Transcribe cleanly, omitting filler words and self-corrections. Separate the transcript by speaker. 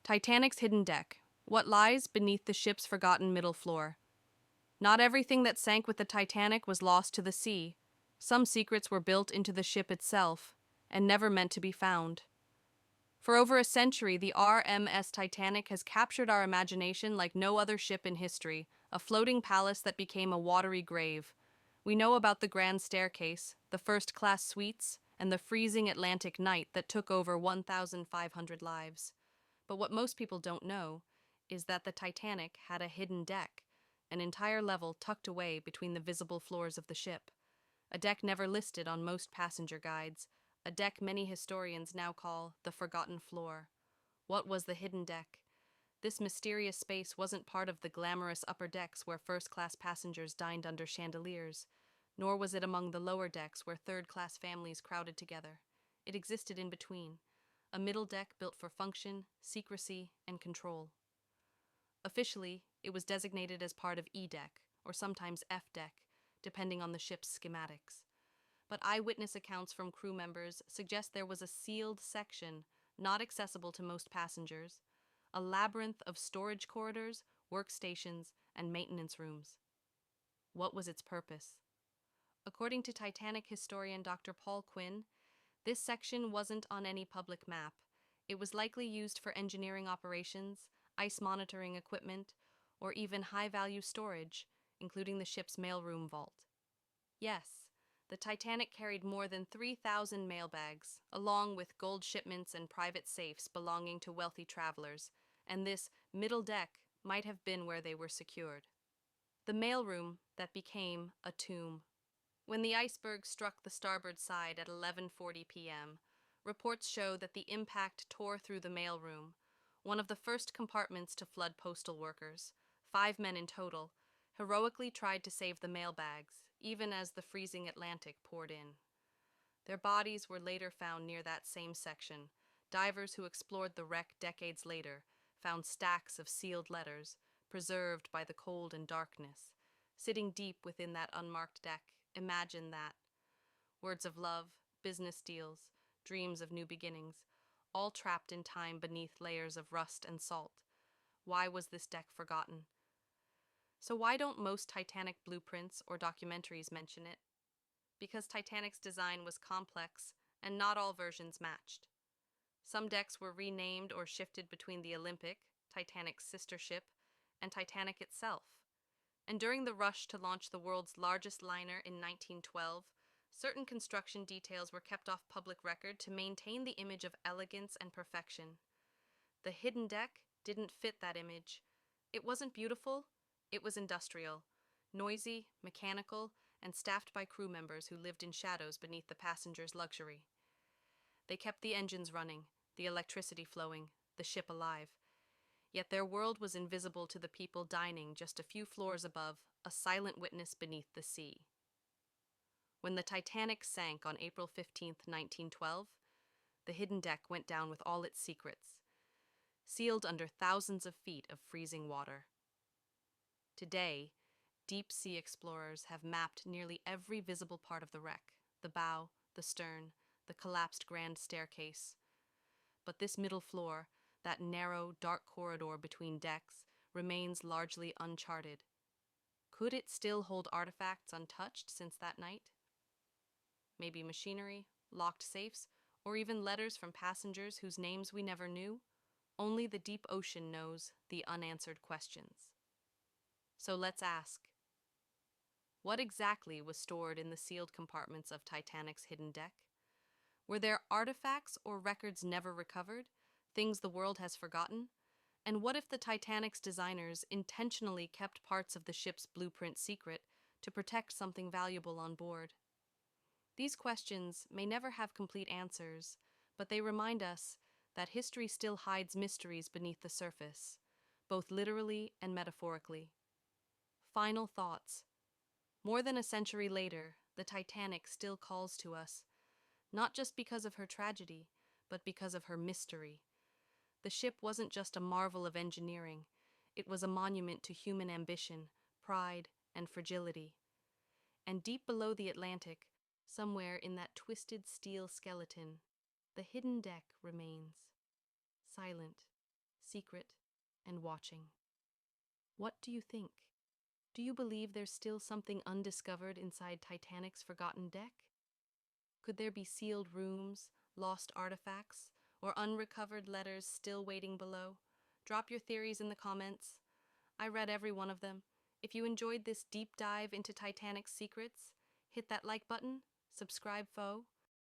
Speaker 1: Titanic's hidden deck. What lies beneath the ship's forgotten middle floor? Not everything that sank with the Titanic was lost to the sea. Some secrets were built into the ship itself and never meant to be found. For over a century, the RMS Titanic has captured our imagination like no other ship in history, a floating palace that became a watery grave. We know about the grand staircase, the first-class suites, and the freezing Atlantic night that took over 1,500 lives. But what most people don't know is that the Titanic had a hidden deck, an entire level tucked away between the visible floors of the ship. A deck never listed on most passenger guides, a deck many historians now call the forgotten floor. What was the hidden deck? This mysterious space wasn't part of the glamorous upper decks where first-class passengers dined under chandeliers, nor was it among the lower decks where third-class families crowded together. It existed in between, a middle deck built for function, secrecy, and control. Officially, it was designated as part of E deck, or sometimes F deck, depending on the ship's schematics. But eyewitness accounts from crew members suggest there was a sealed section, not accessible to most passengers, a labyrinth of storage corridors, workstations, and maintenance rooms. What was its purpose? According to Titanic historian Dr. Paul Quinn, this section wasn't on any public map. It was likely used for engineering operations, ice monitoring equipment, or even high-value storage, including the ship's mailroom vault. Yes, the Titanic carried more than 3,000 mailbags, along with gold shipments and private safes belonging to wealthy travelers, and this middle deck might have been where they were secured. The mailroom that became a tomb. When the iceberg struck the starboard side at 11:40 p.m., reports show that the impact tore through the mailroom, one of the first compartments to flood postal workers. 5 men in total heroically tried to save the mailbags, even as the freezing Atlantic poured in. Their bodies were later found near that same section. Divers who explored the wreck decades later found stacks of sealed letters, preserved by the cold and darkness. Sitting deep within that unmarked deck, imagine that. Words of love, business deals, dreams of new beginnings, all trapped in time beneath layers of rust and salt. Why was this deck forgotten? So why don't most Titanic blueprints or documentaries mention it? Because Titanic's design was complex and not all versions matched. Some decks were renamed or shifted between the Olympic, Titanic's sister ship, and Titanic itself. And during the rush to launch the world's largest liner in 1912, certain construction details were kept off public record to maintain the image of elegance and perfection. The hidden deck didn't fit that image. It wasn't beautiful, it was industrial, noisy, mechanical, and staffed by crew members who lived in shadows beneath the passengers' luxury. They kept the engines running, the electricity flowing, the ship alive. Yet their world was invisible to the people dining just a few floors above, a silent witness beneath the sea. When the Titanic sank on April 15, 1912, the hidden deck went down with all its secrets, sealed under thousands of feet of freezing water. Today, deep-sea explorers have mapped nearly every visible part of the wreck, the bow, the stern, the collapsed grand staircase. But this middle floor, that narrow, dark corridor between decks, remains largely uncharted. Could it still hold artifacts untouched since that night? Maybe machinery, locked safes, or even letters from passengers whose names we never knew? Only the deep ocean knows the unanswered questions. So let's ask, what exactly was stored in the sealed compartments of Titanic's hidden deck? Were there artifacts or records never recovered, things the world has forgotten? And what if the Titanic's designers intentionally kept parts of the ship's blueprint secret to protect something valuable on board? These questions may never have complete answers, but they remind us that history still hides mysteries beneath the surface, both literally and metaphorically. Final thoughts. More than a century later, the Titanic still calls to us, not just because of her tragedy, but because of her mystery. The ship wasn't just a marvel of engineering, it was a monument to human ambition, pride, and fragility. And deep below the Atlantic, somewhere in that twisted steel skeleton, the hidden deck remains. Silent, secret, and watching. What do you think? Do you believe there's still something undiscovered inside Titanic's forgotten deck? Could there be sealed rooms, lost artifacts, or unrecovered letters still waiting below? Drop your theories in the comments. I read every one of them. If you enjoyed this deep dive into Titanic's secrets, hit that like button, subscribe,